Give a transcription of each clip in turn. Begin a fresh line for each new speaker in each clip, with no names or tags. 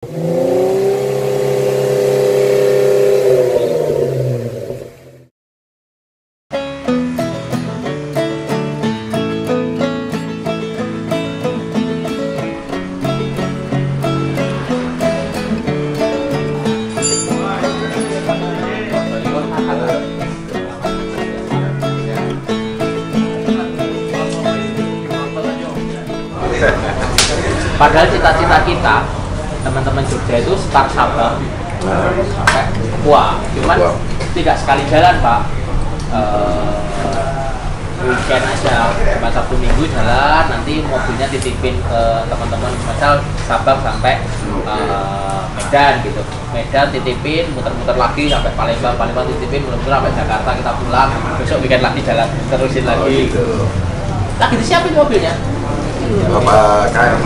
Padahal cita-cita kita teman-teman Jogja itu start Sabang sampai Papua, cuman tidak sekali jalan Pak. Weekend aja, cuma Sabtu Minggu jalan, nanti mobilnya titipin ke teman-teman, misal Sabang sampai Medan gitu, Medan titipin, muter-muter lagi sampai Palembang titipin, muter-muter sampai Jakarta, kita pulang, besok weekend lagi jalan, terusin lagi. Lagi disiapin mobilnya.
Bapak KM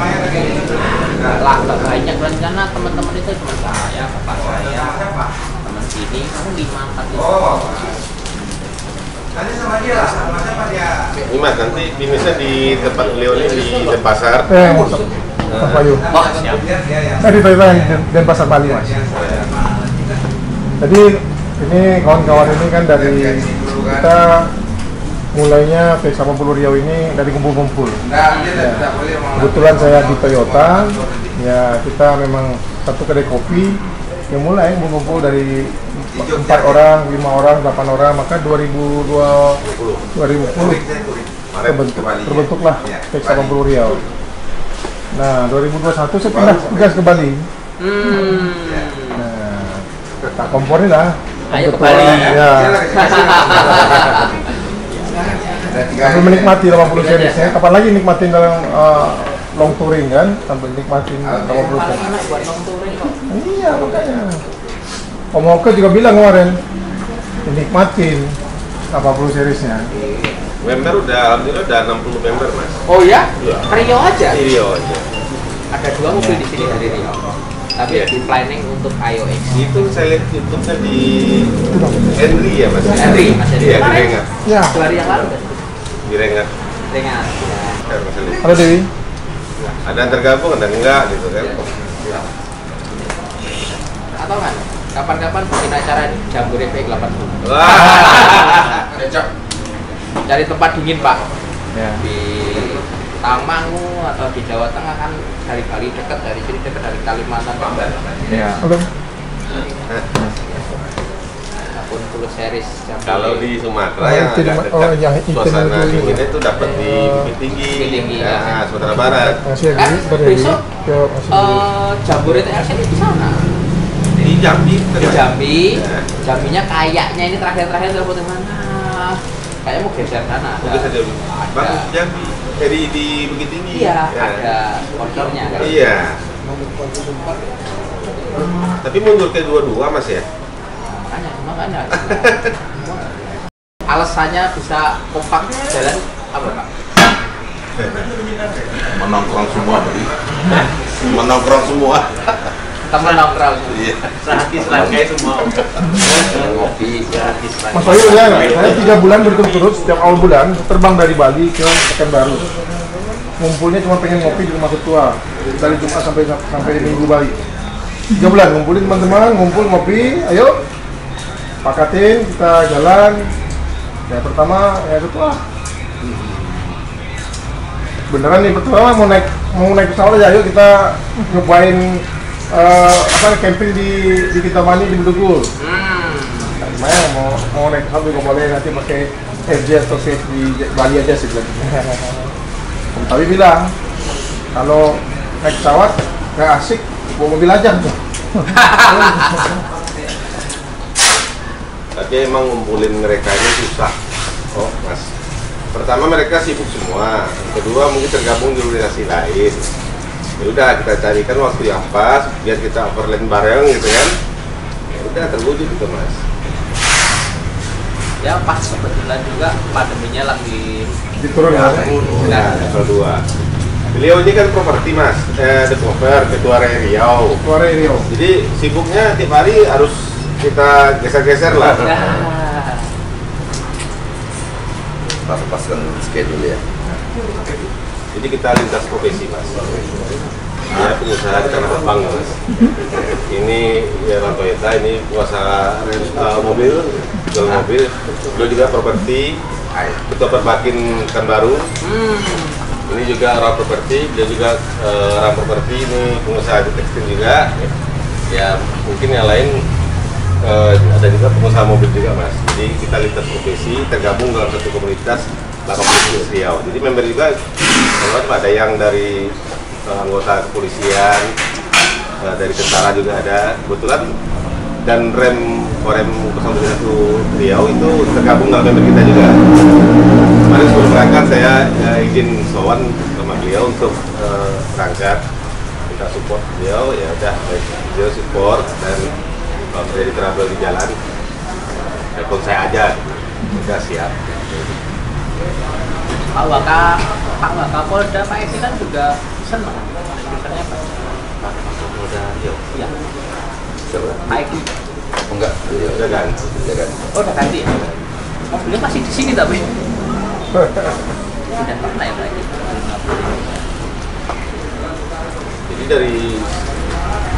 Lah, banyak rencana teman-teman itu, teman saya, bapak saya, teman sini, kamu 5-4 itu.
Nanti sama dia lah, sama siapa dia?
ini mas, nanti finishnya di tempat beliau ini di Denpasar.
Pak Bayu.
Oh, siap.
Saya di Thailand Denpasar Bali mas. Jadi ini kawan-kawan ini kan dari kita mulainya V80 Riau ini dari kumpul-kumpul. Kebetulan saya di Toyota, ya kita memang satu kedai kopi yang mulai kumpul dari 4 orang, 5 orang, 8 orang, maka 2010 terbentuklah V80 Riau. Nah 2021 saya pindah tugas ke Bali. Nah, tak komporin lah.
Ayo ke Bali.
Ya. Sambil menikmati 80 seriesnya, kapan lagi nikmatin dalam long touring kan, sambil nikmatin 80 series.
Buat long touring kok.
Iya makanya. Om Oke juga bilang kemarin, nikmatin 80 seriesnya.
Member udah, alhamdulillah udah 60 member mas.
Oh ya?
Iya.
Rio aja?
Rio aja.
Ada 2 mobil di sini dari Rio. Tapi di planning untuk IOX.
Itu saya lihat YouTube-nya di Henry ya mas.
Henry, Mas Henry.
Iya, di Rengat.
Ya.
2 hari yang lalu kan?
Di Rengat.
Dengan
Kan, Mas Henry.
Halo Dewi.
Ada yang tergabung, ada yang enggak gitu kan.
atau kan kapan-kapan bikin acara di Jambore V80.
Wah.
Cari tempat dingin Pak.
Ya.
Di Tamangu atau di Jawa Tengah kan dari Bali dekat, dari sini dekat, dari Kalimantan dekat.
Ya. Oke.
Akun full series Jambore.
Kalau di Sumatera
Oh,
yang
itu
agak
di-
dekat,
oh, yang itu
suasana
itu.
dinginnya itu dapat di Bukit Tinggi,
Bukit Tinggi,
ya,
ya.
Sumatera Barat.
Masih ya, dari
besok
ke masih
Jambore TRC ini di sana.
Di Jambi,
Di Jambi,
Ya.
Jambinya kayaknya ini terakhir telepon mana? Kayaknya mau geser sana.
Mungkin saja bagus Jambi. Di Bukit Tinggi.
Iya,
Ya.
ada sponsornya kan.
Iya. Tapi mundur ke dua-dua mas ya?
Makanya. Alasannya bisa kompak jalan apa Pak?
Menongkrong semua tadi. Menongkrong semua.
Teman nongkrong.
Iya.
Sehati selangkai semua. Ngopi, sehati selangkai.
Mas Bayu ya, saya 3 bulan berturut-turut setiap awal bulan terbang dari Bali ke Pekanbaru. Ngumpulnya cuma pengen ngopi di rumah ketua dari Jumat sampai Minggu Bali. 3 bulan ngumpulin teman-teman, ngumpul ngopi, ayo pakatin kita jalan. Ya pertama ya ketua. Beneran nih pertama mau naik pesawat aja, ayo kita nyobain camping di Kintamani di Bedugul. Saya mau naik pesawat juga boleh, nanti pakai FJ atau safe di Bali aja sih bilang. Tapi bilang kalau naik pesawat nggak asik, bawa mobil aja.
Tapi emang ngumpulin mereka ini susah. Oh mas. Pertama mereka sibuk semua. Kedua mungkin tergabung di organisasi lain. Ya udah kita carikan waktu yang pas biar kita overland bareng gitu kan. Ya udah terwujud gitu mas.
Ya pas kebetulan juga pandeminya lagi
Diturun
Ya,
ya.
level 2. Beliau ini kan properti mas, developer, ketua Riau.
Keluar Rio.
Jadi sibuknya tiap hari harus kita geser-geser lah.
Pas-paskan schedule ya.
Jadi kita lintas profesi mas. Ya, pengusaha di Tanah Abang, Mas. Ini ya Bang Toyota, ini pengusaha mobil, jual mobil. Beliau juga properti, ketua Perbakin Pekanbaru. Ini juga orang properti, dia juga orang properti, ini pengusaha di tekstil juga. Ya mungkin yang lain ada juga pengusaha mobil juga, Mas. Jadi kita lintas profesi, tergabung dalam satu komunitas 80 Riau. Jadi member juga ada yang dari anggota kepolisian, dari tentara juga ada kebetulan, dan Korem 021 Riau itu tergabung dalam member kita juga. Kemarin sebelum berangkat saya izin sowan sama beliau untuk berangkat, kita support beliau, ya udah beliau support, dan kalau terjadi trouble di jalan telepon saya aja, udah siap.
Pak Wakapolda Pak Esi kan juga senang jurusannya Pak.
Pak Kapolda Riau.
Iya.
Siapa?
Pak Eki.
Enggak, udah ganti.
Oh, udah ganti ya? Mobilnya masih di sini tapi. Udah pernah ya Pak Eki.
Jadi dari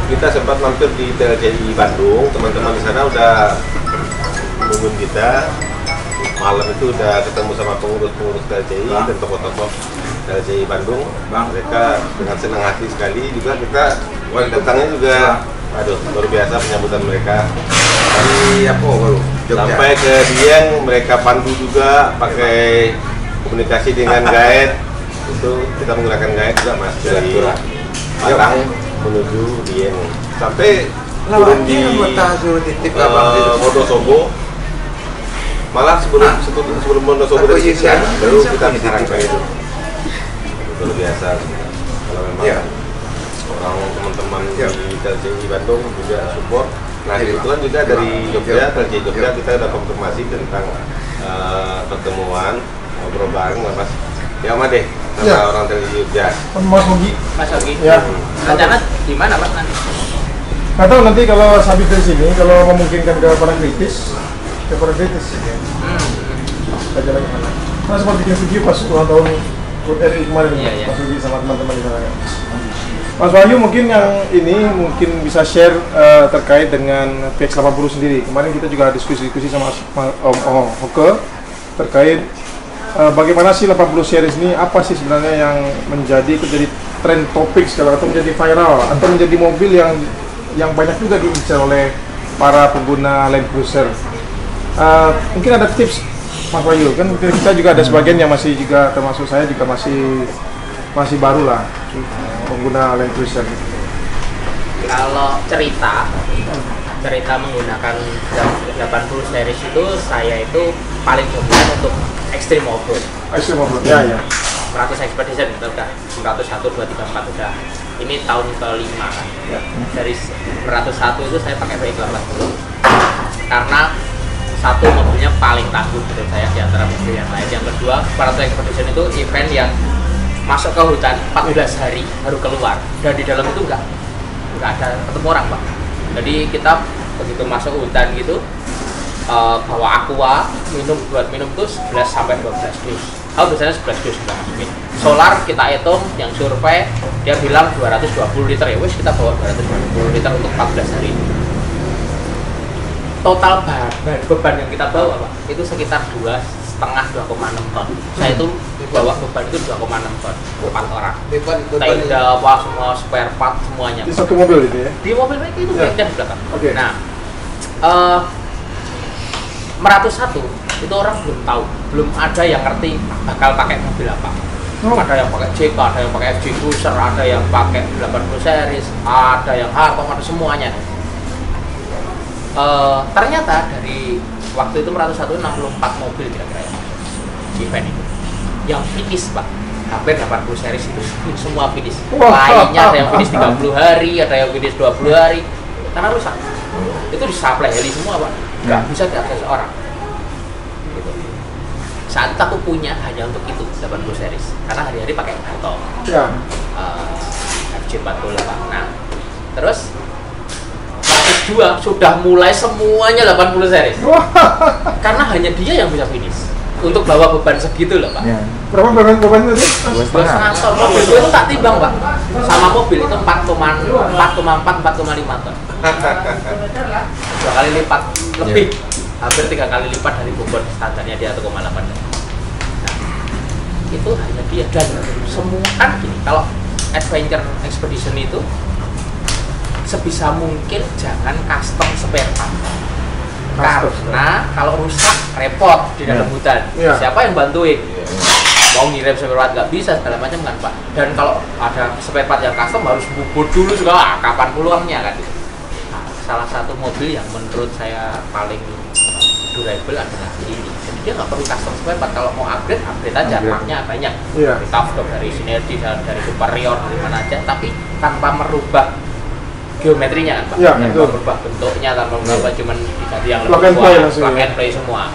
kita sempat mampir di TLCI Bandung, teman-teman di sana udah nungguin kita. Malam itu udah ketemu sama pengurus-pengurus TLCI dan tokoh-tokoh TLCI Bandung. Mereka dengan senang hati sekali juga kita datangnya juga, aduh luar biasa penyambutan mereka. Dari apa sampai ke Dieng, mereka pandu juga pakai komunikasi dengan guide. Itu kita menggunakan guide juga, Mas, dari Padang menuju Dieng sampai turun di Wonosobo. Malah sebelum Wonosobo dari Sisian baru kita bicara itu. Luar biasa. Kalau memang orang teman-teman di TLCI Bandung juga support. Nah kebetulan juga dari Jogja, TLCI Jogja kita ada konfirmasi tentang pertemuan, ngobrol bareng, Mas. Ya Mas deh, sama orang TLCI Jogja.
Mas Ogi.
Mas Ogi.
Ya.
Rencana di mana Pak nanti?
Nggak tahu nanti kalau habis dari sini, kalau memungkinkan ke Padang Kritis. Aja lagi mana? Nah, sempat bikin video pas ulang tahun HUT RI kemarin, Mas Ogi sama teman-teman di sana. Mas Wahyu mungkin yang ini mungkin bisa share terkait dengan PX80 sendiri. Kemarin kita juga diskusi sama Om Hoke terkait bagaimana sih 80 series ini, apa sih sebenarnya yang menjadi tren topik sekarang atau menjadi viral atau menjadi mobil yang banyak juga diincar oleh para pengguna Land Cruiser. Mungkin ada tips Mas Wahyu, kan kita juga ada sebagian yang masih juga, termasuk saya juga masih baru lah pengguna Land Cruiser.
Kalau cerita menggunakan 80 series itu, saya itu paling dominan untuk extreme off-road.
Extreme off-road, ya.
100 Expedition itu udah 101, 2, 3, 4 udah. Ini tahun ke-5 kan.
Ya.
Dari 101 itu saya pakai PX80 karena satu, mobilnya paling tangguh menurut saya di antara mobil yang lain. Yang kedua, 100 Expedition itu event yang masuk ke hutan 14 hari baru keluar, dan di dalam itu enggak ada ketemu orang, Pak. Jadi kita begitu masuk hutan gitu, bawa aqua, buat minum tuh 11 sampai 12 dus. Kalau biasanya 11 dus kita masukin. Solar kita hitung, yang survei dia bilang 220 liter, ya wis kita bawa 220 liter untuk 14 hari. Total beban yang kita bawa, Pak, itu sekitar 2,5-2,6 ton. Saya itu bawa beban itu 2,6 ton, 4 orang. Tenda apa semua, spare part semuanya.
Di satu mobil itu ya?
Di mobil itu baiknya di belakang.
Oke.
Nah, Meratus 1 itu orang belum tahu, belum ada yang ngerti bakal pakai mobil apa. Ada yang pakai JK, ada yang pakai FJ Cruiser, ada yang pakai 80 series, ada yang Hartong, ada semuanya. Ternyata dari waktu itu Meratus 1 64 mobil kira-kira ya, event itu yang finish, Pak, hampir 80 series itu semua finish. Lainnya ada yang finish 30 hari, ada yang finish 20 hari karena rusak. Itu disuplai heli semua, Pak, nggak bisa diakses orang gitu. Saat itu aku punya hanya untuk itu 80 series karena hari-hari pakai Hartong, FJ40, Pak. Nah terus 102 sudah mulai semuanya 80 series karena hanya dia yang bisa finish untuk bawa beban segitu loh, Pak.
Berapa beban tadi?
2,5 ton. Mobil gue itu tak timbang, Pak. Sama mobil itu 4,4, 4,5 ton. 2 kali lipat lebih. Hampir 3 kali lipat dari bobot standarnya dia 1,8 ton. Nah, itu hanya dia dan semua kan gini, kalau adventure expedition itu sebisa mungkin jangan custom spare part. Karena kalau rusak repot di dalam hutan. Siapa yang bantuin? Mau ngirim spare part nggak bisa segala macam kan, Pak. Dan kalau ada spare part yang custom harus bubut dulu segala, kapan pulangnya kan. Nah, salah satu mobil yang menurut saya paling durable adalah ini. Jadi dia nggak perlu custom spare part. Kalau mau upgrade aja, partnya banyak. Dari Tafdog, dari Synergy, dari Superior, dari mana aja. Tapi tanpa merubah geometrinya kan, Pak. Tanpa merubah bentuknya, tanpa merubah cuman diganti yang lebih kuat, plug and play semua.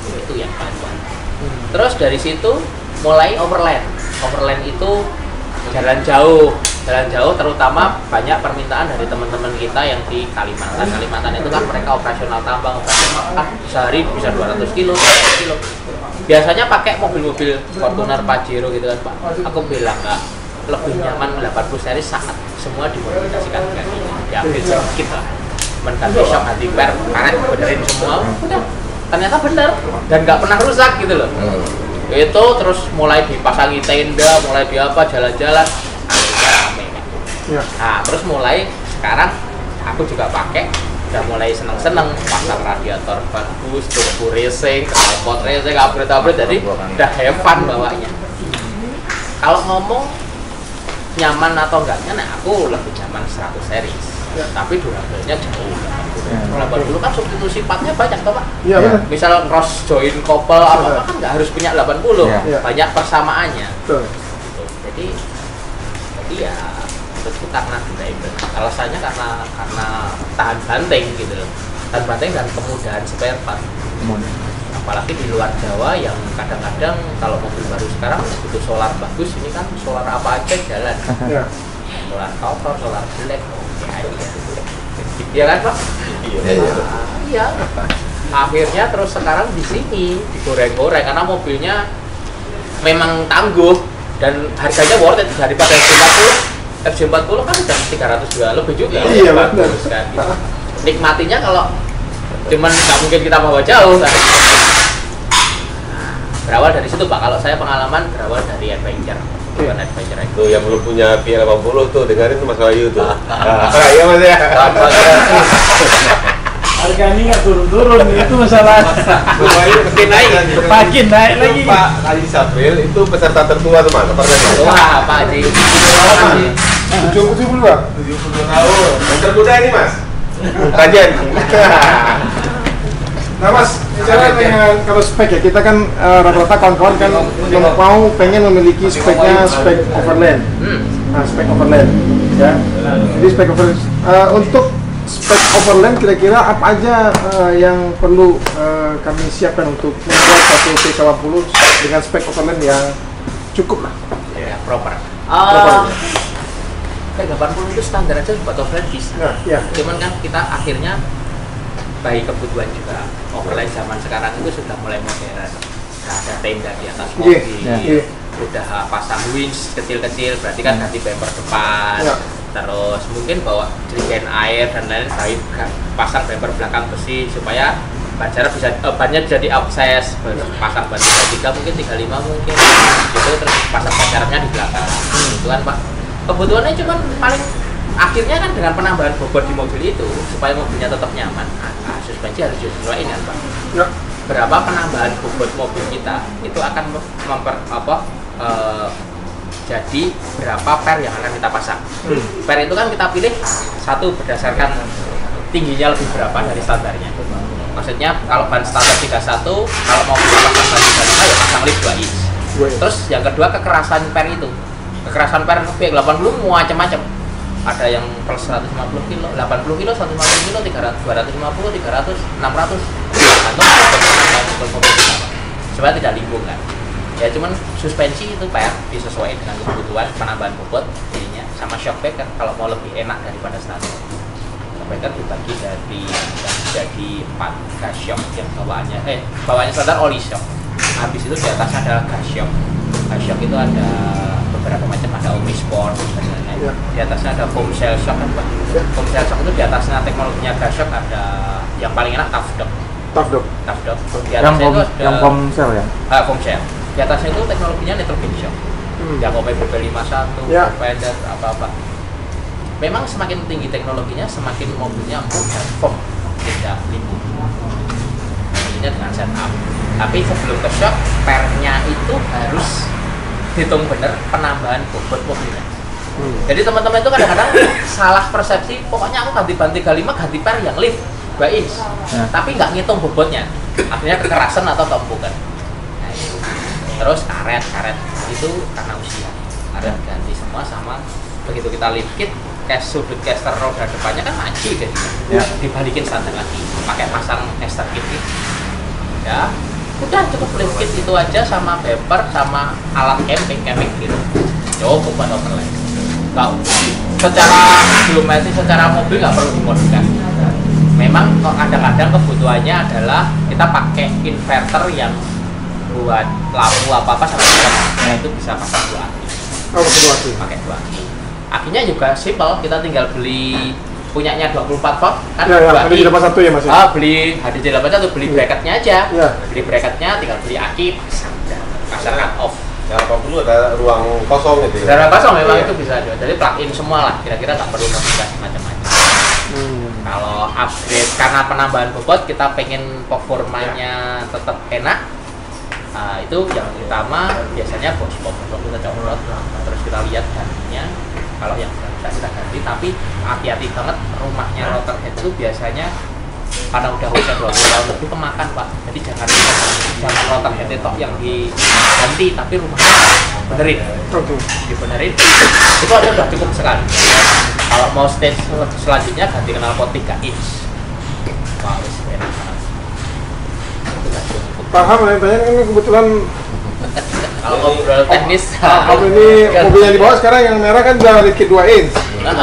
Itu yang paling kuat. Terus dari situ mulai overland. Overland itu jalan jauh terutama banyak permintaan dari teman-teman kita yang di Kalimantan. Kalimantan itu kan mereka operasional tambang, operasional kan sehari bisa 200 kilo, 300 kilo. Biasanya pakai mobil-mobil Fortuner, Pajero gitu kan, Pak. Aku bilang nggak, lebih nyaman 80 seri saat semua dimodifikasikan dengan ini. Diambil sedikit lah, mengganti shock anti per, karet benerin semua, udah. Ternyata bener dan nggak pernah rusak gitu loh. Itu terus mulai dipasangi tenda, mulai di apa, jalan-jalan, akhirnya rame. Nah terus mulai sekarang aku juga pakai, udah mulai seneng-seneng pasang radiator bagus, turbo racing, knalpot racing, upgrade, jadi udah have fun bawanya. Kalau ngomong nyaman atau enggaknya, nah aku lebih nyaman 100 series, tapi durability-nya jauh. 80 kan substitusi partnya banyak toh, Pak. Iya benar. Misal cross join couple apa kan nggak harus punya 80, banyak persamaannya. Jadi ya itu karena durable. Alasannya karena tahan banting gitu loh. Tahan banting dan kemudahan spare part. Apalagi di luar Jawa yang kadang-kadang kalau mobil baru sekarang butuh solar bagus, ini kan solar apa aja jalan. Solar kotor, solar jelek, iya kan, Pak? Iya. Akhirnya terus sekarang di sini digoreng-goreng karena mobilnya memang tangguh dan harganya worth it daripada FJ40 kan udah 300 lebih juga. Iya, bagus kan. Gitu. Nikmatinya kalau cuman nggak mungkin kita bawa jauh kan. Berawal dari situ, Pak. Kalau saya pengalaman berawal dari adventure. Bukan adventure
itu yang belum punya P80 tuh, dengerin tuh Mas Wahyu tuh. Iya Mas ya.
Harganya nggak turun-turun, itu masalah.
Mas Wahyu
Makin naik lagi.
Pak Haji Sabril itu peserta tertua tuh Mas,
wah Pak Haji.
72 tahun. Yang termuda ini Mas. Kajian.
Nah Mas, bicara dengan kalau spek ya, kita kan rata-rata kawan-kawan kan mau pengen memiliki speknya spek overland. Nah, spek overland ya. Jadi spek overland untuk spek overland kira-kira apa aja yang perlu kami siapkan untuk membuat satu P80 dengan spek overland yang cukup lah.
Ya, proper. P80 itu standar aja buat overland bisa. Cuman kan kita akhirnya baik kebutuhan juga. Overland zaman sekarang itu sudah mulai modern. Nah, ada tenda di atas mobil, udah pasang winch kecil-kecil, berarti kan ganti bumper depan. Terus mungkin bawa jerigen air dan lain-lain, pasang bumper belakang besi supaya ban serep bisa bannya jadi akses, pasang ban 33 mungkin 35 mungkin gitu, terus pasang ban serepnya di belakang. Itu kan, Pak. Kebutuhannya cuma paling akhirnya kan dengan penambahan bobot di mobil itu supaya mobilnya tetap nyaman, suspensi harus disesuaikan, Pak. Berapa penambahan bobot mobil kita itu akan jadi berapa per yang akan kita pasang. Per itu kan kita pilih satu berdasarkan tingginya lebih berapa dari standarnya. Maksudnya kalau ban standar 31, kalau mau kita pasang ban 35 ya pasang lift 2 inch. Terus yang kedua kekerasan per itu. Kekerasan per P80 macam-macam. Ada yang plus 150 kilo, 80 kilo, 150 kilo, 300, 250, 300, 600. Tergantung supaya tidak limbung kan. Ya cuman suspensi itu per disesuaikan dengan kebutuhan penambahan bobot jadinya, sama shock breaker kalau mau lebih enak daripada standar. Shock breaker dibagi dari jadi 4 gas shock yang bawaannya standar oli shock. Habis itu di atasnya adalah gas shock. Gas shock itu ada beberapa macam, ada Omnisport dan lain-lain.
Ya.
Di atasnya ada foam shell shock kan Pak.
Ya.
Foam shell shock itu di atasnya teknologinya gas shock ada yang paling enak tough shock.
Tough dok.
Tough shock. Di
Yang
atasnya itu ada
yang Comcel ya.
foam shell. Di atasnya itu teknologinya nitrogen shock. Yang OPBB 51,
Ya.
Defender, apa-apa. Memang semakin tinggi teknologinya, semakin mobilnya empuk dan foam, tidak limbu. Tentunya dengan setup. Tapi sebelum ke shock, pernya itu harus hitung bener penambahan bobot mobilnya. Jadi teman-teman itu kadang-kadang salah persepsi, pokoknya aku ganti ban 35, ganti per yang lift 2 inch.
Ya.
Tapi nggak ngitung bobotnya, artinya kekerasan atau keempukan. Nah, itu. Terus karet itu karena usia, karet ganti semua, sama begitu kita lift kit, sudut caster roda depannya kan maju jadinya.
Ya.
Dibalikin standar lagi, pakai pasang caster kit gitu. Ya, udah cukup lift kit itu aja sama bumper sama alat camping gitu. Cukup buat overland. Kau secara geometri, secara mobil nggak perlu dimodifikasi. Memang kok kadang-kadang kebutuhannya adalah kita pakai inverter yang buat lampu apa-apa sama nah itu bisa pasang 2 aki.
Oh, kedua sih.
Pakai 2 aki. Akinya juga simple, kita tinggal beli punyanya 24 volt kan.
Ya,
2 aki.
ada dapat 1 ya Mas.
Beli HDJ 81 beli bracketnya aja.
Ya.
Beli bracketnya, tinggal beli aki, pasang cut off.
Yang apa dulu ada ruang kosong itu ya.
Darah kosong memang
Iya.
itu bisa juga. Jadi plug in semua lah, kira-kira nggak perlu modifikasi macam-macam. Kalau upgrade karena penambahan bobot, kita pengen performanya tetap enak. Nah, itu yang utama biasanya bos pop kita copot, terus kita lihat gantinya. Kalau yang kita ganti, tapi hati-hati banget rumahnya rotor head itu biasanya karena udah usia 20 tahun lebih kemakan Pak. Jadi jangan rotor head itu yang diganti, tapi rumahnya benerin.
Oke.
Dibenerin itu aja udah cukup sekali. Kalau mau stage selanjutnya ganti knalpot 3 inch. Wah, wis enak banget. Itu udah cukup.
Paham ya, tanya ini kebetulan
Kalau ngobrol teknis,
kalau ini mobil yang dibawa sekarang yang merah kan udah lift kit 2 inch.
nah,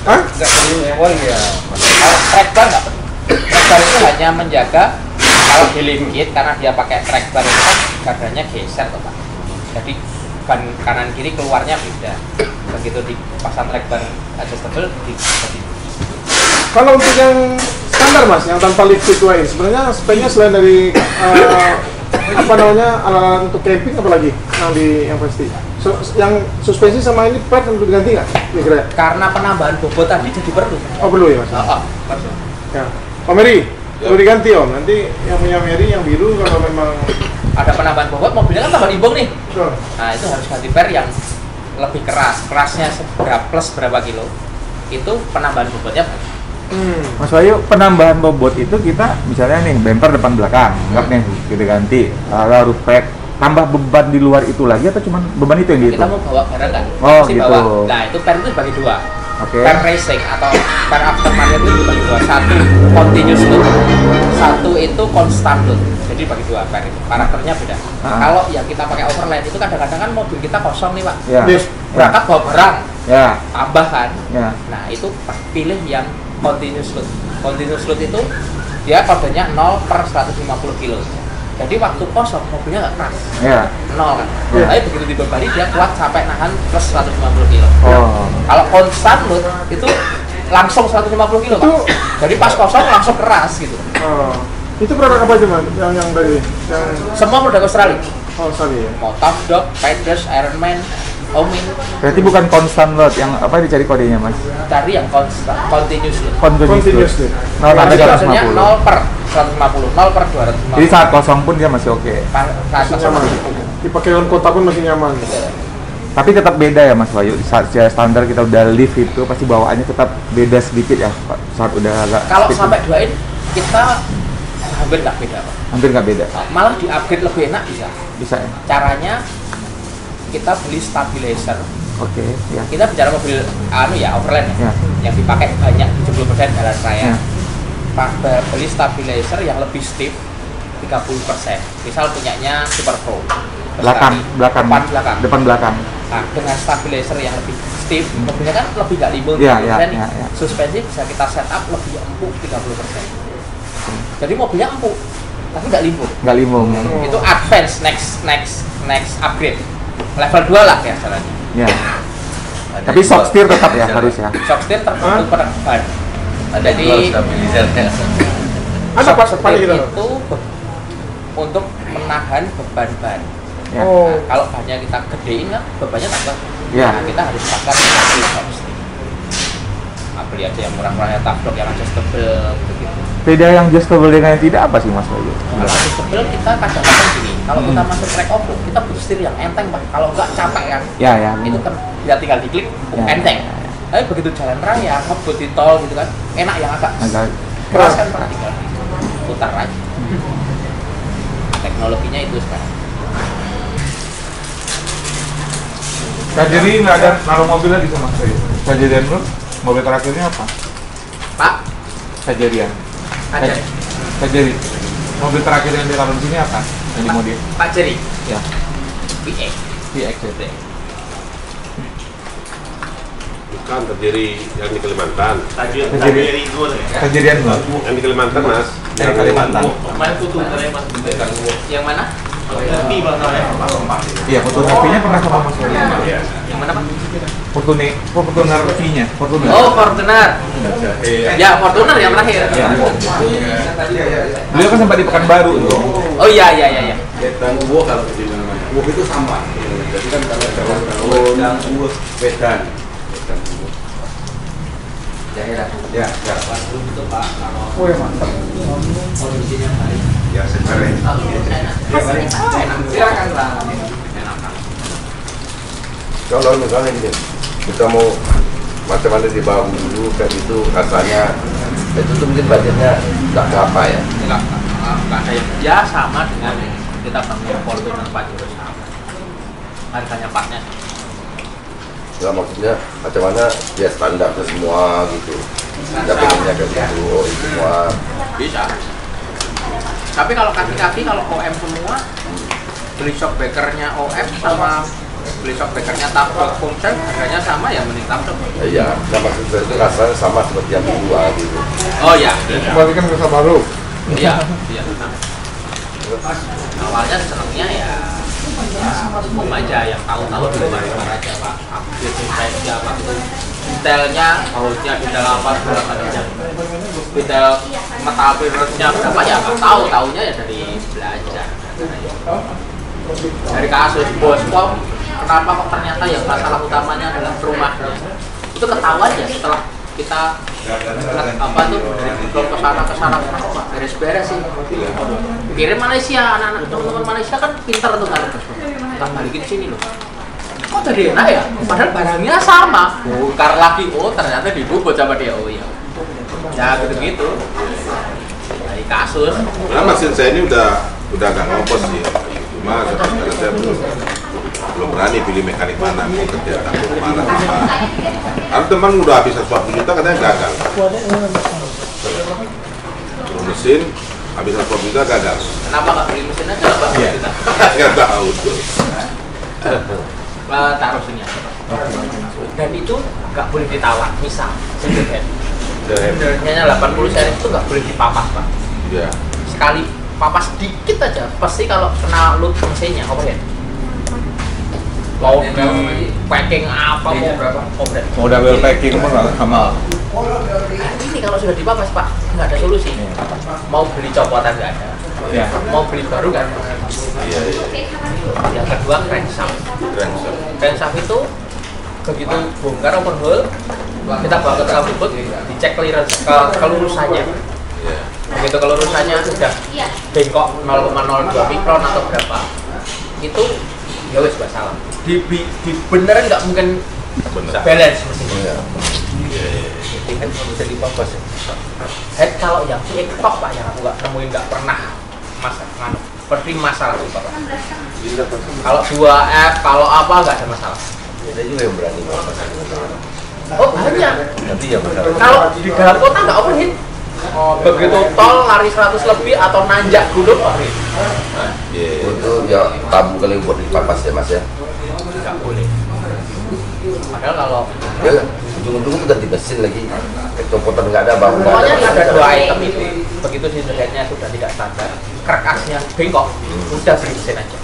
Hah?
kalau track bar nggak perlu. Track bar itu hanya menjaga kalau di lift kit karena dia pakai track bar itu kan gardanya geser tuh Pak. Jadi ban kanan kiri keluarnya beda. Begitu dipasang track bar adjustable jadi
Kalau untuk yang standar Mas, yang tanpa lift kit 2 inch, sebenarnya speknya selain dari apa namanya alat untuk camping apa lagi yang pasti? Yang suspensi sama ini pad untuk diganti nggak? Kira-kira?
karena penambahan bobot tadi jadi perlu.
Oh perlu ya Mas?
Perlu.
Ya. Om Mary, perlu diganti Om. Nanti yang punya Mary yang biru kalau memang
Ada penambahan bobot, mobilnya kan tambah limbung nih.
oh,
Nah itu harus ganti per yang lebih keras. Kerasnya plus berapa kilo? Itu penambahan bobotnya.
Mas Wahyu, penambahan bobot itu kita misalnya nih bumper depan belakang, enggak nih kita ganti, lalu pack tambah beban di luar itu lagi atau cuman beban itu yang
Kita
dihitung?
mau bawa barang kan?
Oh,
Mesti
gitu.
bawa. Nah itu per itu dibagi 2.
Oke.
Per racing atau per aftermarket itu dibagi 2. Satu continuous load, satu itu constant load. Jadi dibagi 2 per itu. Karakternya beda. Kalau yang kita pakai overland itu kadang-kadang kan mobil kita kosong nih Pak.
Ya.
Yes.
Berangkat bawa barang,
Ya.
tambah kan.
Ya.
Nah itu pilih yang continuous load. Continuous load itu dia kodenya 0 per 150 kilo. Jadi waktu kosong mobilnya nggak keras,
Ya.
0 kan.
Ya.
Tapi begitu dibebani dia kuat sampai nahan plus 150 kilo.
Oh.
Kalau constant load itu langsung 150 kilo Pak. Jadi pas kosong langsung keras gitu.
oh. Itu produk apa aja Mas? Yang tadi? Yang
Semua produk Australia.
oh sorry ya.
Mau Tough Dog, Pedros, Ironman, Omin,
Berarti bukan constant load, yang apa dicari kodenya Mas?
cari yang constant, continuous load.
Continuous
Continuous
load.
load.
0 sampai
Jadi maksudnya
150.
0 per 150, 0 per 250.
Jadi saat kosong pun dia masih oke.
Masih nyaman. Dipakai on kota pun masih nyaman.
Tapi tetap beda ya Mas Wahyu. Saat secara standar kita udah lift itu pasti bawaannya tetap beda sedikit ya Pak. Saat udah agak
Kalau
speed
sampai 2 in kita hampir nggak beda Pak.
hampir nggak beda.
Malah di upgrade lebih enak bisa.
Bisa ya.
Caranya kita beli stabilizer.
Oke, ya.
Kita bicara mobil overland
Ya.
yang dipakai banyak 70% jalan raya.
Ya.
Beli stabilizer yang lebih stiff 30%. Misal punyanya Super Pro.
Belakang, belakang.
Depan belakang.
Depan belakang.
Nah, dengan stabilizer yang lebih stiff, mobilnya kan lebih nggak limbung.
Iya, iya,
nih.
iya.
Suspensi bisa kita setup lebih empuk 30%. Jadi mobilnya empuk. tapi nggak limbung.
Nggak limbung.
Itu advance, next upgrade. Level 2 lah ya caranya.
Ya. Tapi shock steer tetap ya harus ya.
Shock steer tergantung pada ban. Jadi
Ada pas
shock
paling
steer
gitu.
itu untuk menahan beban ban.
Ya.
Nah, kalau bannya kita gedein kan bebannya tambah.
Ya.
Nah, kita harus pakai shock steer. Beli aja yang murah-murahnya Taflock yang adjustable begitu.
Beda yang adjustable dengan yang tidak apa sih Mas Bayu?
Kalau adjustable kita kadang-kadang gini, kalau kita masuk track off-road kita butuh setir yang enteng Pak. Kalau nggak capek kan,
Ya.
itu kan ya tinggal diklik,
Ya.
enteng. Tapi begitu jalan raya, ngebut di tol gitu kan, enak yang agak
Agak
keras kan Pak, tinggal putar aja. Teknologinya itu sekarang.
Jadi nggak ada naruh mobilnya di Mas Bayu. Kejadian lu mobil terakhirnya apa?
Pak,
Kejadian.
ada
Kejadian. Mobil terakhir yang ditaruh di sini apa? Yang dimodif?
Pak Jerry,
Ya.
PX.
VX.
Bukan terjadi yang di Kalimantan.
Kejadian lu?
Yang di Kalimantan mas.
Dari Kalimantan.
Yang mana?
Iya, fotografinya pernah sama Mas Bayu.
Yang mana Pak?
Fortuner V-nya, Fortuner.
Oh, Fortuner. Ya, Fortuner yang terakhir.
Ya. Beliau kan sempat di Pekanbaru tuh.
Oh iya.
Dan uwo kalau di mana-mana, uwo itu sama. Jadi kan kalau daun uwo wedan.
Daerah.
Ya.
Itu Pak, kalau
Oh ya mantap.
kondisinya baik.
Ya sebenarnya.
Enak. Silakan Pak. Enak.
Kalau misalnya gini, kita mau macam-macam di bawah dulu kayak itu rasanya itu tuh mungkin budgetnya nggak apa ya.
Enggak ada yang ya sama dengan kita bangun Fortuner Pajero sama. Harganya pasnya
Nggak maksudnya macam-mana ya standar semua gitu. Nggak pengennya kayak gitu, semua.
bisa. Tapi kalau kaki-kaki kalau OM semua beli shockbreakernya OM sama beli shockbreakernya Taflock Function harganya sama ya mending Taflock.
Iya, sama itu rasanya sama seperti yang kedua gitu.
Oh ya.
Kembali kan ke baru.
Iya. Awalnya senangnya ya umum aja yang tahu-tahu di luar aja Pak. Update insight apa itu detailnya, bautnya di dalam apa segala macamnya. Detail metal pillarnya berapa ya nggak tahu, tahunya ya dari belajar. Dari kasus bos kok kenapa kok ternyata yang masalah utamanya adalah rumahnya. Itu ketahuan ya setelah kita apa tuh dari blog ke sana kok nggak beres-beres sih. Kirim Malaysia, anak-anak teman-teman Malaysia kan pintar tuh kan. Kita balikin sini loh. Kok jadi enak ya? Padahal barangnya sama. Bongkar lagi, oh ternyata dibobot sama dia. Oh iya. Ya gitu-gitu. Dari kasus.
Nah mesin saya ini udah agak ngopos sih. Cuma karena saya belum berani pilih mekanik mana, mau kerja takut mana apa. Karena teman udah habis 140 juta katanya gagal. Belum mesin habis 140 juta gagal.
Kenapa nggak beli mesin aja lah Pak? Kita
Nggak tahu tuh.
taruh sini aja. Dan itu nggak boleh ditawar. Misal, second hand. Sebenarnya 80 seri itu nggak boleh dipapas Pak.
Ya.
Sekali papas dikit aja, pasti kalau kena load mesinnya overhead. Mau di packing apa mau berapa? Overhead.
Mau double packing apa nggak sama?
Ini kalau sudah dipapas Pak, nggak ada solusi. Mau beli copotan nggak ada.
Ya.
Mau beli baru nggak ada.
Iya.
Yang kedua crankshaft. Crankshaft itu begitu bongkar overhaul, kita bawa ke tukang jemput, dicek clearance kelurusannya.
Iya.
Begitu kelurusannya sudah bengkok 0,02 mikron atau berapa, itu ya wes nggak salah. Dibenerin nggak mungkin balance mesinnya. Jadi kan bisa dipapas. Head kalau yang TikTok Pak yang aku nggak nemuin, nggak pernah seperti masalah sih Pak. Kalau 2F kalau apa nggak ada masalah.
Ada juga yang berani ngopos.
Oh banyak.
Nanti ya benar.
Kalau di dalam kota nggak overheat. Begitu tol lari 100 lebih atau nanjak gunung overheat.
Itu ya tabu kali buat dipapas ya Mas ya.
Nggak boleh. Padahal kalau
Ya, ujung-ujungnya ganti mesin lagi. Copotan nggak ada, baru nggak
pokoknya ada
ada.
2 item itu. Begitu si headnya sudah tidak standar, kerkasnya bengkok, udah bersihin aja.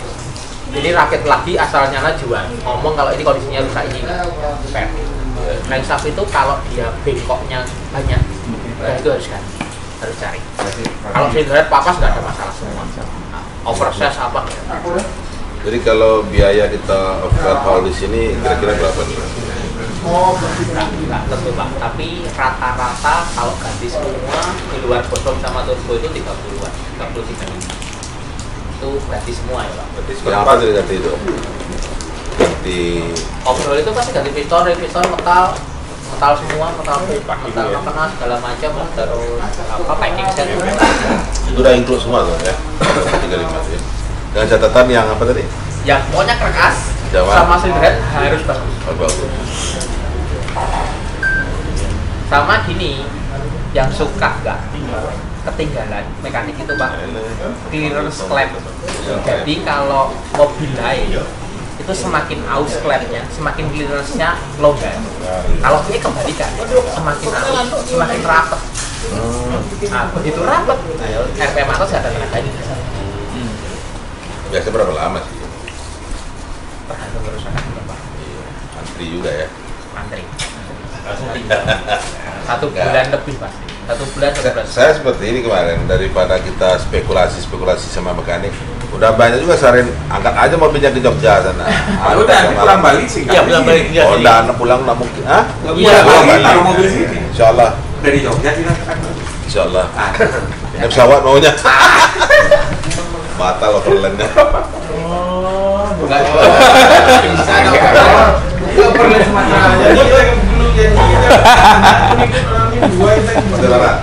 Jadi rakit lagi asal nyala jual. Ngomong kalau ini kondisinya rusak ini repair. Crank shaft itu kalau dia bengkoknya banyak, itu harus cari. Kalau cigarette papas nggak ada masalah semua. Oversize apa?
Jadi kalau biaya kita overhaul di sini kira-kira berapa nih?
Nggak tentu Pak, tapi rata-rata kalau ganti semua di luar bottom sama turbo itu 30-an, 30-35. Itu ganti semua ya Pak.
Berarti berapa dari ganti itu? Ganti
Overhaul itu pasti ganti piston, metal semua, metal kena segala macam, terus apa packing set.
itu udah include semua tuh ya? 35 ya. Dengan catatan yang apa tadi?
Yang pokoknya kerkas
Jawa.
sama cigarette harus bagus.
Oh, bagus.
Sama gini, yang suka nggak ketinggalan mekanik itu Pak, clearance clamp. Jadi kalau mobil lain itu semakin aus clampnya, semakin clearance-nya longgar. Kalau ini kebalikan, semakin aus, semakin rapet. Nah, begitu rapet, RPM atas nggak ada tandanya.
Biasanya berapa lama sih?
Tergantung kerusakan Pak.
Antri juga ya?
Antri. 1 bulan lebih pasti. 1 bulan 11.
Saya seperti ini kemarin, daripada kita spekulasi sama mekanik, udah banyak juga saran angkat aja mobilnya ke Jogja sana.
Udah pulang balik sih.
Iya, pulang balik.
Oh, udah pulang nggak mungkin, ah?
Iya, balik taruh mobil sini.
Insyaallah,
Dari Jogja kita.
insyaallah. Ini pesawat maunya. Batal overlandnya.
Enggak.
Overland Sumatera aja. Dulu
Barat.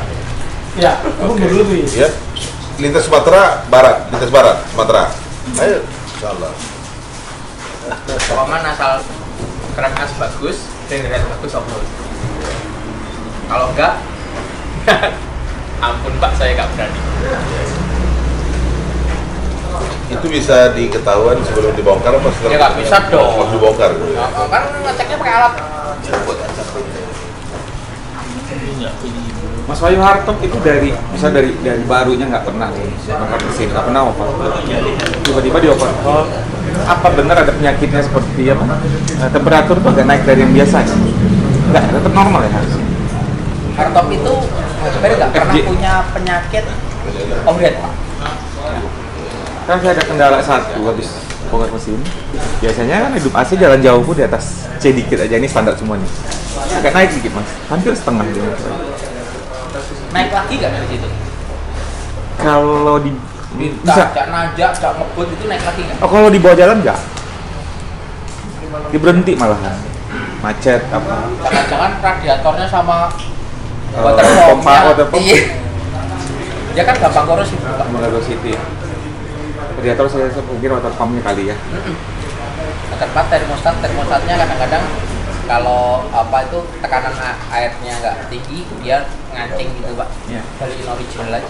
Ya, aku dulu tuh.
Ya. Lintas Sumatera Barat, lintas Barat Sumatera. Ayo, insyaallah.
Pokoknya asal kerangkas bagus, dengerin bagus off-road. Kalau enggak, ampun Pak, saya nggak berani.
Itu bisa diketahuan sebelum dibongkar apa setelah?
Ya nggak bisa dong.
Waktu dibongkar.
Kan ngeceknya pakai alat.
Mas Wahyu Hartop itu bisa dari barunya nggak pernah bongkar mesin, nggak pernah overhaul. Tiba-tiba di overhaul, apa benar ada penyakitnya seperti apa? Temperatur tuh agak naik dari yang biasanya? Nggak, tetap normal ya harusnya.
Hartop itu sebenarnya nggak pernah
FJ.
punya penyakit overheat Pak.
Kan saya ada kendala satu habis bongkar mesin. Biasanya kan hidup AC jalan jauh pun di atas C dikit aja, ini standar semua nih. Agak naik sedikit Mas, hampir setengah dia.
Naik lagi nggak dari situ?
Kalau di bisa.
Nggak najak, nggak ngebut itu naik lagi nggak?
Oh, kalau di bawah jalan nggak? Dia berhenti malahan. Macet apa?
Jangan-jangan radiatornya sama
Pompa water pump.
Iya. Ya kan gampang korosif Pak.
Mengatur City. Radiator saya mungkin water pumpnya kali ya.
Tempat termostatnya kadang-kadang kalau apa itu tekanan airnya nggak tinggi dia ngancing gitu Pak.
Iya.
Balikin original aja.